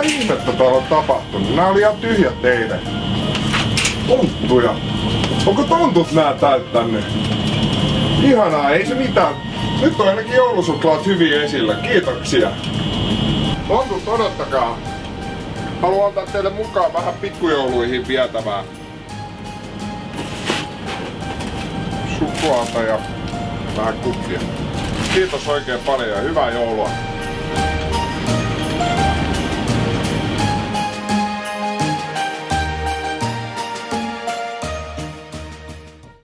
ihmettä täällä on tapahtunut? Nää oli ihan tyhjät teille. Tonttuja. Onko tontut nää täyttänyt? Ihanaa, ei se mitään. Nyt on ainakin joulusuklaat hyvin esillä. Kiitoksia. Tontut, odottakaa. Haluan antaa teille mukaan vähän pikkujouluihin vietävää suklaata ja vähän kukkia. Kiitos oikein paljon ja hyvää joulua.